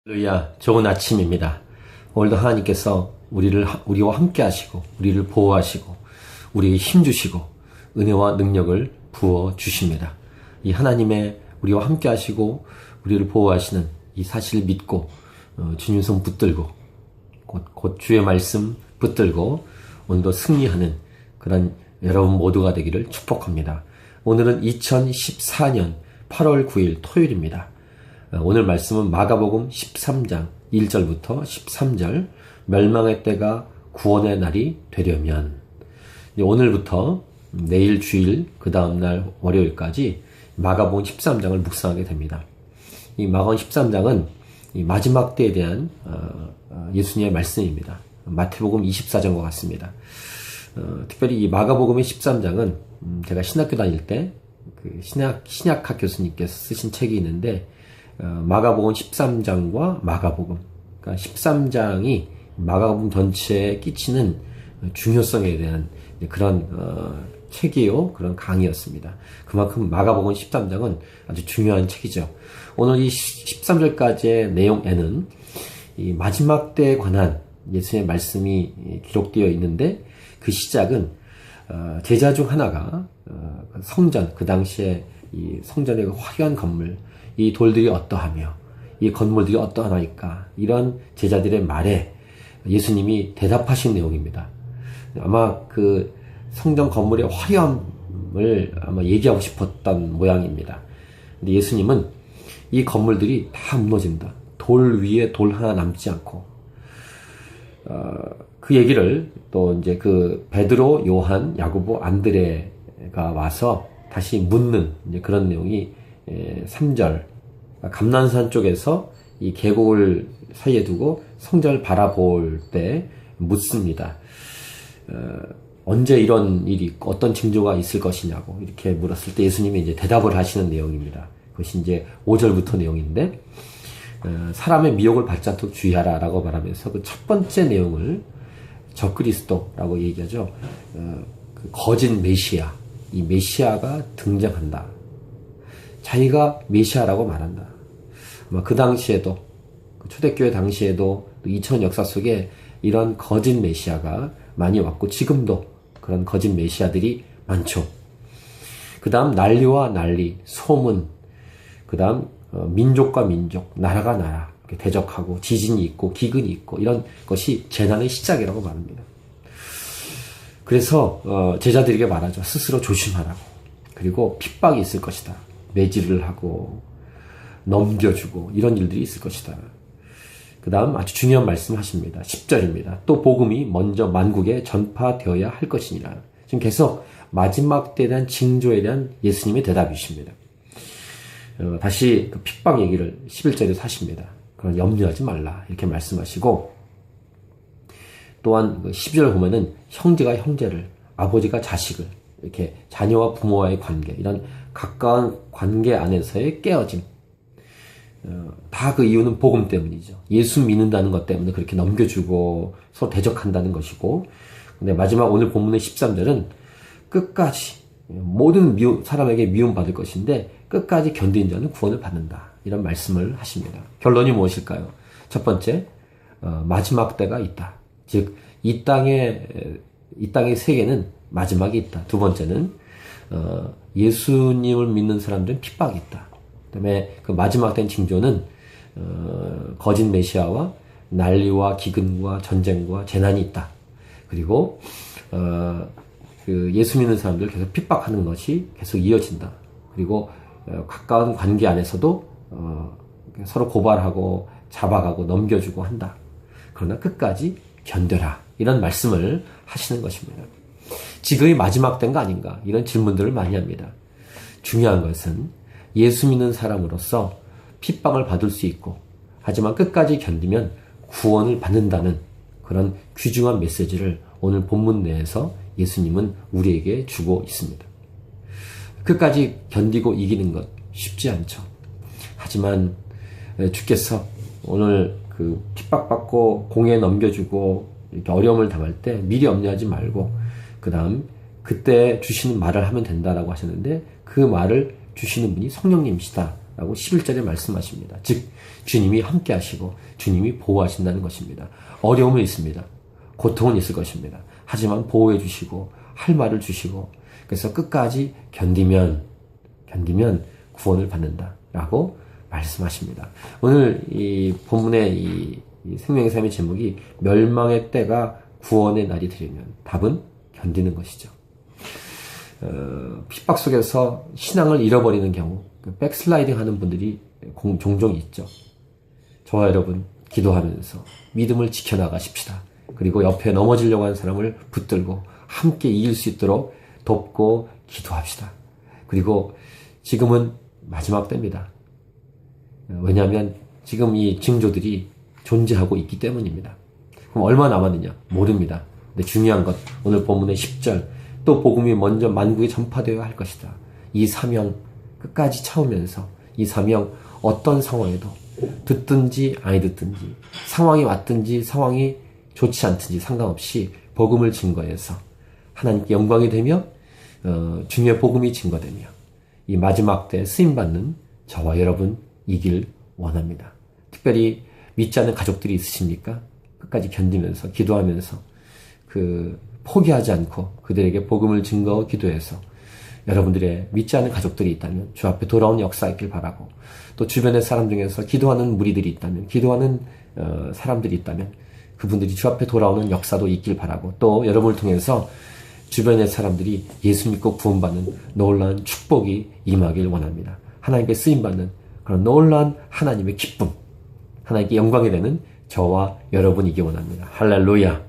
할렐루야, 좋은 아침입니다. 오늘도 하나님께서 우리와 함께 하시고, 우리를 보호하시고, 우리에게 힘 주시고, 은혜와 능력을 부어 주십니다. 이 하나님의 우리와 함께 하시고, 우리를 보호하시는 이 사실을 믿고, 주님 손 붙들고, 곧 주의 말씀 붙들고, 오늘도 승리하는 그런 여러분 모두가 되기를 축복합니다. 오늘은 2014년 8월 9일 토요일입니다. 오늘 말씀은 마가복음 13장 1절부터 13절, 멸망의 때가 구원의 날이 되려면. 오늘부터 내일 주일 그 다음날 월요일까지 마가복음 13장을 묵상하게 됩니다. 이 마가복음 13장은 이 마지막 때에 대한 예수님의 말씀입니다. 마태복음 24장과 같습니다. 특별히 이 마가복음의 13장은 제가 신학교 다닐 때 그 신약학 교수님께서 쓰신 책이 있는데, 마가복음 13장과 마가복음, 그러니까 13장이 마가복음 전체에 끼치는 중요성에 대한 그런 책이요, 그런 강의였습니다. 그만큼 마가복음 13장은 아주 중요한 책이죠. 오늘 이 13절까지의 내용에는 이 마지막 때에 관한 예수님의 말씀이 기록되어 있는데, 그 시작은 제자 중 하나가 성전, 그 당시에 이 성전의 화려한 건물, 이 돌들이 어떠하며 이 건물들이 어떠하나이까, 이런 제자들의 말에 예수님이 대답하신 내용입니다. 아마 그 성전 건물의 화려함을 아마 얘기하고 싶었던 모양입니다. 근데 예수님은 이 건물들이 다 무너진다, 돌 위에 돌 하나 남지 않고, 그 얘기를 또 이제 그 베드로, 요한, 야고보, 안드레가 와서 다시 묻는 이제 그런 내용이 3절, 감난산 쪽에서 이 계곡을 사이에 두고 성전을 바라볼 때 묻습니다. 언제 이런 일이 있고 어떤 징조가 있을 것이냐고 이렇게 물었을 때 예수님이 이제 대답을 하시는 내용입니다. 그것이 이제 5절부터 내용인데, 사람의 미혹을 받지 않도록 주의하라 라고 말하면서 그 첫 번째 내용을 적그리스도라고 얘기하죠. 그 거짓 메시아, 이 메시아가 등장한다. 자기가 메시아라고 말한다. 아마 그 당시에도, 그 초대교회 당시에도 2000년 역사 속에 이런 거짓 메시아가 많이 왔고, 지금도 그런 거짓 메시아들이 많죠. 그 다음 난리와 난리, 소문, 그 다음 민족과 민족, 나라가 나라, 이렇게 대적하고 지진이 있고 기근이 있고, 이런 것이 재난의 시작이라고 말합니다. 그래서 제자들에게 말하죠. 스스로 조심하라고. 그리고 핍박이 있을 것이다. 매질을 하고 넘겨주고 이런 일들이 있을 것이다. 그 다음 아주 중요한 말씀을 하십니다. 10절입니다. 또 복음이 먼저 만국에 전파되어야 할 것이니라. 지금 계속 마지막 때에 대한 징조에 대한 예수님의 대답이십니다. 다시 그 핍박 얘기를 11절에서 하십니다. 그런 염려하지 말라 이렇게 말씀하시고, 또한 12절 보면은 형제가 형제를, 아버지가 자식을, 이렇게 자녀와 부모와의 관계, 이런 가까운 관계 안에서의 깨어짐, 다 그 이유는 복음 때문이죠. 예수 믿는다는 것 때문에 그렇게 넘겨주고 서로 대적한다는 것이고, 근데 마지막 오늘 본문의 13절은 끝까지 모든 사람에게 미움받을 것인데 끝까지 견딘 자는 구원을 받는다, 이런 말씀을 하십니다. 결론이 무엇일까요? 첫 번째, 마지막 때가 있다. 즉 이 땅의 세계는 마지막이 있다. 두 번째는 예수님을 믿는 사람들은 핍박이 있다. 그다음에 그 마지막 된 징조는 거짓 메시아와 난리와 기근과 전쟁과 재난이 있다. 그리고 그 예수 믿는 사람들 계속 핍박하는 것이 계속 이어진다. 그리고 가까운 관계 안에서도 서로 고발하고 잡아가고 넘겨주고 한다. 그러나 끝까지 견뎌라, 이런 말씀을 하시는 것입니다. 지금이 마지막 때인 거 아닌가, 이런 질문들을 많이 합니다. 중요한 것은 예수 믿는 사람으로서 핍박을 받을 수 있고, 하지만 끝까지 견디면 구원을 받는다는 그런 귀중한 메시지를 오늘 본문 내에서 예수님은 우리에게 주고 있습니다. 끝까지 견디고 이기는 것 쉽지 않죠. 하지만 주께서 오늘 그 핍박받고 공에 넘겨주고 이렇게 어려움을 당할 때 미리 염려하지 말고, 그 다음 그때 주시는 말을 하면 된다라고 하셨는데, 그 말을 주시는 분이 성령님이시다 라고 11절에 말씀하십니다. 즉 주님이 함께 하시고 주님이 보호하신다는 것입니다. 어려움은 있습니다. 고통은 있을 것입니다. 하지만 보호해 주시고 할 말을 주시고 그래서 끝까지 견디면 구원을 받는다라고 말씀하십니다. 오늘 이 본문의 이 생명의 삶의 제목이 멸망의 때가 구원의 날이 되려면 답은 견디는 것이죠. 핍박 속에서 신앙을 잃어버리는 경우 백슬라이딩 하는 분들이 종종 있죠. 저와 여러분 기도하면서 믿음을 지켜나가십시다. 그리고 옆에 넘어지려고 하는 사람을 붙들고 함께 이길 수 있도록 돕고 기도합시다. 그리고 지금은 마지막 때입니다. 왜냐하면 지금 이 징조들이 존재하고 있기 때문입니다. 그럼 얼마 남았느냐? 모릅니다. 근데 중요한 것 오늘 본문의 10절 또 복음이 먼저 만국에 전파되어야 할 것이다. 이 사명 끝까지 참으면서 이 사명 어떤 상황에도 듣든지 아니 듣든지 상황이 왔든지 상황이 좋지 않든지 상관없이 복음을 증거해서 하나님께 영광이 되며 주님의 복음이 증거되며 이 마지막 때 쓰임받는 저와 여러분 이길 원합니다. 특별히 믿지 않는 가족들이 있으십니까? 끝까지 견디면서 기도하면서 포기하지 않고 그들에게 복음을 증거하고 기도해서 여러분들의 믿지 않는 가족들이 있다면 주 앞에 돌아오는 역사 있길 바라고 또 주변의 사람 중에서 기도하는 무리들이 있다면 기도하는 사람들이 있다면 그분들이 주 앞에 돌아오는 역사도 있길 바라고 또 여러분을 통해서 주변의 사람들이 예수 믿고 구원받는 놀라운 축복이 임하길 원합니다. 하나님께 쓰임받는 그런 놀라운 하나님의 기쁨 하나님께 영광이 되는 저와 여러분이기 원합니다. 할렐루야.